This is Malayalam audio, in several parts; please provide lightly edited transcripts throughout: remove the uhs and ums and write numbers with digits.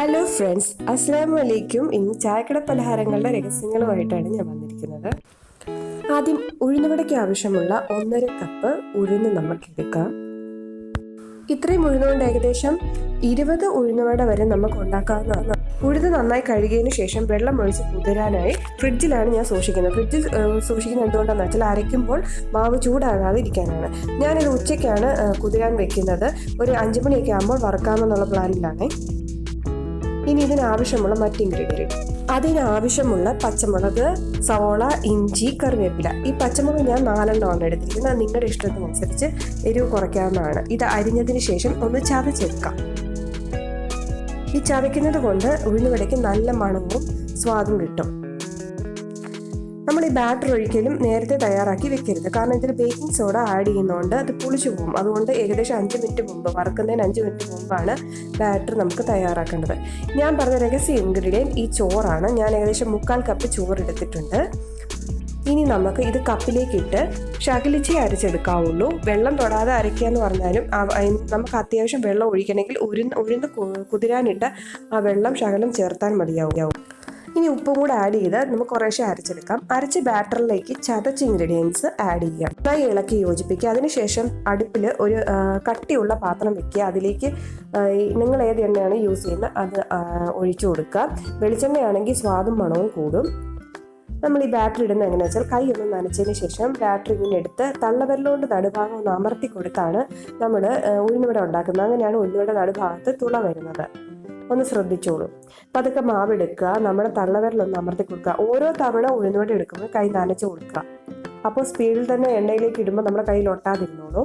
ഹലോ ഫ്രണ്ട്സ്, അസ്സലാമു അലൈക്കും. ഇന്ന് ചായക്കട പലഹാരങ്ങളുടെ രഹസ്യങ്ങളുമായിട്ടാണ് ഞാൻ വന്നിരിക്കുന്നത്. ആദ്യം ഉഴുന്നുവടയ്ക്ക് ആവശ്യമുള്ള 1.5 കപ്പ് ഉഴുന്ന് നമുക്കെടുക്കാം. ഇത്രയും ഉഴുന്നുകൊണ്ട് ഏകദേശം 20 ഉഴുന്നുവട വരെ നമുക്ക് ഉണ്ടാക്കാവുന്നതാണ്. ഉഴുന്ന് നന്നായി കഴുകിയതിന് ശേഷം വെള്ളം ഒഴിച്ച് കുതിരാനായി ഫ്രിഡ്ജിലാണ് ഞാൻ സൂക്ഷിക്കുന്നത്. ഫ്രിഡ്ജിൽ സൂക്ഷിക്കുന്നത് എന്തുകൊണ്ടാണെന്ന് വെച്ചാൽ അരയ്ക്കുമ്പോൾ മാവ് ചൂടാകാതെ ഇരിക്കാനാണ്. ഞാനിത് ഉച്ചയ്ക്കാണ് കുതിരാൻ വെക്കുന്നത്. ഒരു 5 മണിയൊക്കെ ആകുമ്പോൾ വറക്കാമെന്നുള്ള പ്ലാനിലാണ്. ഇനി ഇതിനാവശ്യമുള്ള മറ്റ് ഇൻഗ്രീഡിയൻറ്റ്, അതിനാവശ്യമുള്ള പച്ചമുളക്, സവോള, ഇഞ്ചി, കറിവേപ്പില. ഈ പച്ചമുളക് ഞാൻ 4 എണ്ണമാണ് എടുത്തിരിക്കുന്നത്. നിങ്ങളുടെ ഇഷ്ടത്തിനനുസരിച്ച് എരിവ് കുറയ്ക്കാവുന്നതാണ്. ഇത് അരിഞ്ഞതിന് ശേഷം ഒന്ന് ചതച്ചെടുക്കാം. ഈ ചതയ്ക്കുന്നത് കൊണ്ട് ഉഴുന്നുവടയ്ക്ക് നല്ല മണവും സ്വാദും കിട്ടും. നമ്മൾ ഈ ബാറ്റർ ഒരിക്കലും നേരത്തെ തയ്യാറാക്കി വെക്കരുത്, കാരണം ഇതിൽ ബേക്കിംഗ് സോഡ ആഡ് ചെയ്യുന്നതുകൊണ്ട് അത് പുളിച്ചു പോകും. അതുകൊണ്ട് ഏകദേശം 5 മിനിറ്റ് മുമ്പ്, വറുക്കുന്നതിന് 5 മിനിറ്റ് മുമ്പാണ് ബാറ്റർ നമുക്ക് തയ്യാറാക്കേണ്ടത്. ഞാൻ പറഞ്ഞ രഹസ്യ ഇൻഗ്രീഡിയൻറ്റ് ഈ ചോറാണ്. ഞാൻ ഏകദേശം 3/4 കപ്പ് ചോറ് എടുത്തിട്ടുണ്ട്. ഇനി നമുക്ക് ഇത് കപ്പിലേക്കിട്ട് ശകലിച്ചേ അരച്ചെടുക്കാവുള്ളൂ. വെള്ളം തൊടാതെ അരയ്ക്കുക എന്ന് പറഞ്ഞാലും നമുക്ക് അത്യാവശ്യം വെള്ളം ഒഴിക്കണമെങ്കിൽ ഉഴുന്ന് കുതിരാനിട്ട് ആ വെള്ളം ശകലം ചേർത്താൽ മതിയാവും. ഇനി ഉപ്പും കൂടെ ആഡ് ചെയ്ത് നമുക്ക് കുറേശ്ശെ അരച്ചെടുക്കാം. അരച്ച ബാറ്ററിലേക്ക് ചതച്ച ഇൻഗ്രീഡിയൻസ് ആഡ് ചെയ്യാം. നന്നായി ഇളക്കി യോജിപ്പിക്കുക. അതിനുശേഷം അടുപ്പിൽ ഒരു കട്ടിയുള്ള പാത്രം വെക്കുക. അതിലേക്ക് നിങ്ങൾ ഏത് എണ്ണയാണ് യൂസ് ചെയ്യുന്നത് അത് ഒഴിച്ചു കൊടുക്കുക. വെളിച്ചെണ്ണയാണെങ്കിൽ സ്വാദും മണവും കൂടും. നമ്മൾ ഈ ബാറ്ററി ഇടുന്നത് എങ്ങനെയാ വെച്ചാൽ കൈ ഒന്ന് നനച്ചതിന് ശേഷം ബാറ്ററി ഇങ്ങനെ എടുത്ത് തള്ളവിരലുകൊണ്ട് നടുഭാഗം ഒന്ന് അമർത്തി കൊടുത്താണ് നമ്മൾ ഉഴുന്നുവട ഉണ്ടാക്കുന്നത്. അങ്ങനെയാണ് ഉഴുന്നുവട നടുഭാഗത്ത് തുള വരുന്നത്. ഒന്ന് ശ്രദ്ധിച്ചോളൂ. പതുക്കെ മാവെടുക്കുക, നമ്മുടെ തള്ളവിരലൊന്ന് അമർത്തി കൊടുക്കുക. ഓരോ തവണ ഉഴുന്നുവട എടുക്കുമ്പോൾ കൈ നനച്ച് കൊടുക്കുക. അപ്പോൾ സ്പീഡിൽ തന്നെ എണ്ണയിലേക്ക് ഇടുമ്പോൾ നമ്മുടെ കയ്യിൽ ഒട്ടാതിരുന്നോളൂ.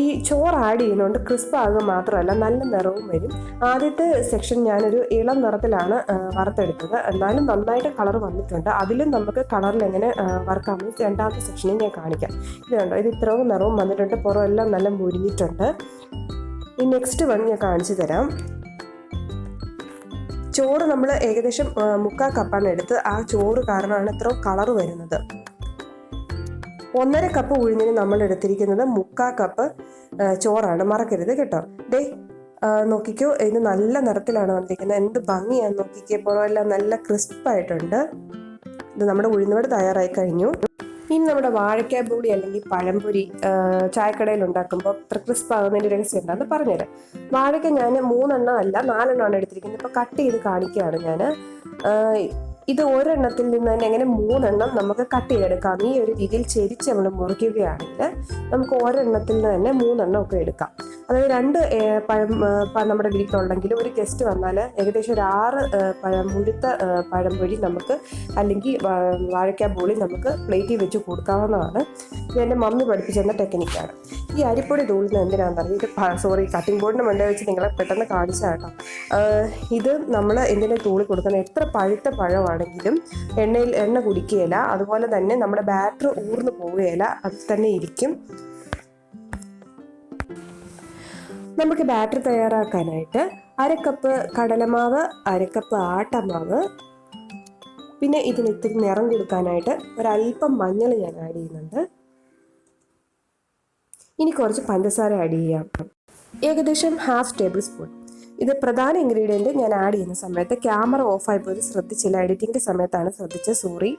ഈ ചോറ് ആഡ് ചെയ്യുന്നതുകൊണ്ട് ക്രിസ്പ് ആകുക മാത്രമല്ല നല്ല നിറവും വരും. ആദ്യത്തെ സെക്ഷൻ ഞാനൊരു ഇളം നിറത്തിലാണ് വറുത്തെടുത്തത്. എന്നാലും നന്നായിട്ട് കളർ വന്നിട്ടുണ്ട്. അതിലും നമുക്ക് കളറിൽ എങ്ങനെ വറുക്കാമെന്ന് രണ്ടാമത്തെ സെക്ഷനിൽ ഞാൻ കാണിക്കാം. ഇത് കണ്ടോ, ഇത് ഇത്രയും നിറവും വന്നിട്ടുണ്ട്. പുറമെല്ലാം നല്ല മുരിഞ്ഞിട്ടുണ്ട്. ഈ നെക്സ്റ്റ് വൺ ഞാൻ കാണിച്ചു തരാം. ചോറ് നമ്മൾ ഏകദേശം 3/4 കപ്പാണ് എടുത്ത്. ആ ചോറ് കാരണമാണ് ഇത്ര കളർ വരുന്നത്. 1.5 കപ്പ് ഉഴുന്നിന് നമ്മൾ എടുത്തിരിക്കുന്നത് 3/4 കപ്പ് ചോറാണ്. മറക്കരുത് കേട്ടോ. നോക്കിക്കോ, ഇത് നല്ല നിറത്തിലാണ് വന്നിരിക്കുന്നത്. എന്ത് ഭംഗിയാന്ന് നോക്കിക്കപ്പോൾ എല്ലാം നല്ല ക്രിസ്പായിട്ടുണ്ട്. ഇത് നമ്മുടെ ഉഴുന്നുവട തയ്യാറായി കഴിഞ്ഞു. ഇനി നമ്മുടെ വാഴക്കാ ബോളി അല്ലെങ്കിൽ പഴംപൊരി ചായക്കടയിൽ ഉണ്ടാക്കുമ്പോൾ അത്ര ക്രിസ്പ് ആകുന്നതിൻ്റെ രഹസ്യം എന്താണെന്ന് പറഞ്ഞുതരാം. വാഴക്ക ഞാൻ 3 എണ്ണം അല്ല 4 എണ്ണമാണ് എടുത്തിരിക്കുന്നത്. ഇപ്പോൾ കട്ട് ചെയ്ത് കാണിക്കുകയാണ് ഞാൻ. ഇത് ഒരെണ്ണത്തിൽ നിന്ന് തന്നെ എങ്ങനെ 3 എണ്ണം നമുക്ക് കട്ട് ചെയ്തെടുക്കാം. ഈ ഒരു രീതിയിൽ ചെരിച്ച് നമ്മൾ മുറിക്കുകയാണെങ്കിൽ നമുക്ക് ഒരെണ്ണത്തിൽ നിന്ന് തന്നെ 3 എണ്ണം ഒക്കെ എടുക്കാം. അതായത് 2 പഴം നമ്മുടെ വീട്ടിലുണ്ടെങ്കിൽ ഒരു ഗസ്റ്റ് വന്നാൽ ഏകദേശം ഒരു 6 മുഴുത്ത പഴംപൊരി നമുക്ക് അല്ലെങ്കിൽ വാഴക്കാ ബോളി നമുക്ക് പ്ലേറ്റിൽ വെച്ച് കൊടുക്കാവുന്നതാണ്. ഇത് എൻ്റെ മമ്മി പഠിപ്പിച്ചെന്ന ടെക്നിക്കാണ്. ഈ അരിപ്പൊടി തൂളുന്നത് എന്തിനാണെന്ന് അറിയാം. ഇത് കട്ടിംഗ് ബോർഡിന് മണ്ടേ വെച്ച് നിങ്ങളെ പെട്ടെന്ന് കാണിച്ചാൽ കേട്ടോ. ഇത് നമ്മൾ എന്തിനാ തൂളി കൊടുക്കുന്നത്? എത്ര പഴുത്ത പഴമാണെങ്കിലും എണ്ണ കുടിക്കുകയില്ല. അതുപോലെ തന്നെ നമ്മുടെ ബാറ്റർ ഊർന്നു പോവുകയില്ല, അത് തന്നെ ഇരിക്കും. നമുക്ക് ബാറ്റർ തയ്യാറാക്കാനായിട്ട് 1/2 കപ്പ് കടലമാവ്, 1/2 കപ്പ് ആട്ടമാവ്, പിന്നെ ഇതിന് ഇത്തിരി നിറം കൊടുക്കാനായിട്ട് ഒരല്പം മഞ്ഞൾ ഞാൻ ആഡ് ചെയ്യുന്നുണ്ട്. ഇനി കുറച്ച് പഞ്ചസാര ആഡ് ചെയ്യാം, ഏകദേശം 1/2 ടേബിൾ സ്പൂൺ. ഇത് പ്രധാന ഇൻഗ്രീഡിയൻറ്റ് ഞാൻ ആഡ് ചെയ്യുന്ന സമയത്ത് ക്യാമറ ഓഫായി പോയി ശ്രദ്ധിച്ചില്ല. എഡിറ്റിങ്ങിൻ്റെ സമയത്താണ് ശ്രദ്ധിച്ചത്, സോറി.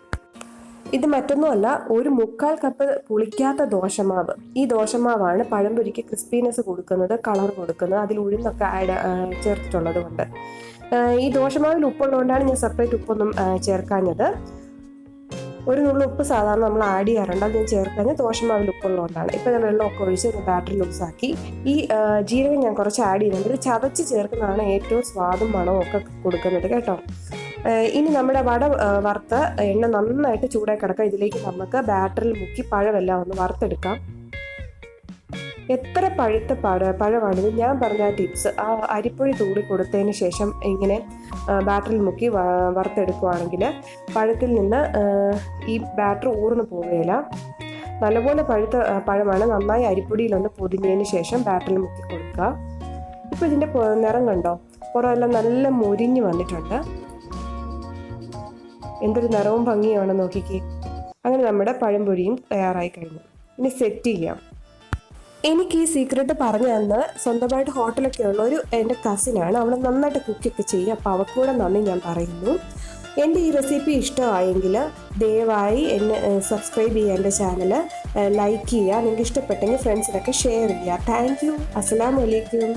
ഇത് മറ്റൊന്നുമല്ല, ഒരു 3/4 കപ്പ് പുളിക്കാത്ത ദോശമാവ്. ഈ ദോശമാവാണ് പഴംപൊരിക്ക് ക്രിസ്പിനെസ് കൊടുക്കുന്നത്, കളർ കൊടുക്കുന്നത്. അതിൽ ഉഴുന്നൊക്കെ ചേർത്തിട്ടുള്ളത് കൊണ്ട്. ഈ ദോശമാവിൽ ഉപ്പുള്ളതുകൊണ്ടാണ് ഞാൻ സെപ്പറേറ്റ് ഉപ്പൊന്നും ചേർക്കാഞ്ഞത്. ഒരു നുള്ളു ഉപ്പ് സാധാരണ നമ്മൾ ആഡ് ചെയ്യാറുണ്ട്, അത് ഞാൻ ചേർക്കാഞ്ഞത് ദോശമാവിൽ ഉപ്പുള്ളതുകൊണ്ടാണ്. ഇപ്പോൾ ഞാൻ വെള്ളമൊക്കെ ഒഴിച്ച് ബാറ്ററി ലൂസാക്കി. ഈ ജീരകം ഞാൻ കുറച്ച് ആഡ് ചെയ്യുന്നുണ്ട്. ഇത് ചതച്ച് ചേർക്കുന്നതാണ് ഏറ്റവും സ്വാദും മണവും ഒക്കെ കൊടുക്കുന്നത് കേട്ടോ. ഇനി നമ്മുടെ വട വറുത്ത എണ്ണ നന്നായിട്ട് ചൂടായി കിടക്കാം. ഇതിലേക്ക് നമുക്ക് ബാറ്ററിൽ മുക്കി പഴമെല്ലാം ഒന്ന് വറുത്തെടുക്കാം. എത്ര പഴുത്ത പഴമാണെങ്കിലും ഞാൻ പറഞ്ഞ ടിപ്സ് ആ അരിപ്പൊടി തൂളി കൊടുത്തതിന് ശേഷം ഇങ്ങനെ ബാറ്ററിൽ മുക്കി വറുത്തെടുക്കുകയാണെങ്കിൽ പഴത്തിൽ നിന്ന് ഈ ബാറ്റർ ഊർന്നു പോവുകയില്ല. നല്ലപോലെ പഴുത്ത പഴമാണ്. നന്നായി അരിപ്പൊടിയിലൊന്ന് പൊതിഞ്ഞതിന് ശേഷം ബാറ്ററിൽ മുക്കി കൊടുക്കുക. ഇപ്പോൾ ഇതിൻ്റെ നിറം കണ്ടോ, പുറമെല്ലാം നല്ല മുരിഞ്ഞ് വന്നിട്ടുണ്ട്. എന്തൊരു നിറവും ഭംഗിയാണ് നോക്കിക്കേ. അങ്ങനെ നമ്മുടെ പഴംപൊരിയും തയ്യാറായി കഴിഞ്ഞു. ഇനി സെറ്റ് ചെയ്യാം. എനിക്ക് ഈ സീക്രട്ട് പറഞ്ഞു തന്ന് സ്വന്തമായിട്ട് ഹോട്ടലൊക്കെ ഉള്ള ഒരു എൻ്റെ കസിനാണ്. അവൾ നന്നായിട്ട് കുക്കൊക്കെ ചെയ്യും. അപ്പോൾ അവൾക്കൂടെ നന്ദി ഞാൻ പറയുന്നു. എൻ്റെ ഈ റെസിപ്പി ഇഷ്ടമായെങ്കിൽ ദയവായി എന്നെ സബ്സ്ക്രൈബ് ചെയ്യുക, എൻ്റെ ചാനൽ ലൈക്ക് ചെയ്യുക, നിങ്ങൾക്ക് ഇഷ്ടപ്പെട്ടെങ്കിൽ ഫ്രണ്ട്സിനൊക്കെ ഷെയർ ചെയ്യുക. Thank you. അസ്സലാമു അലൈക്കും.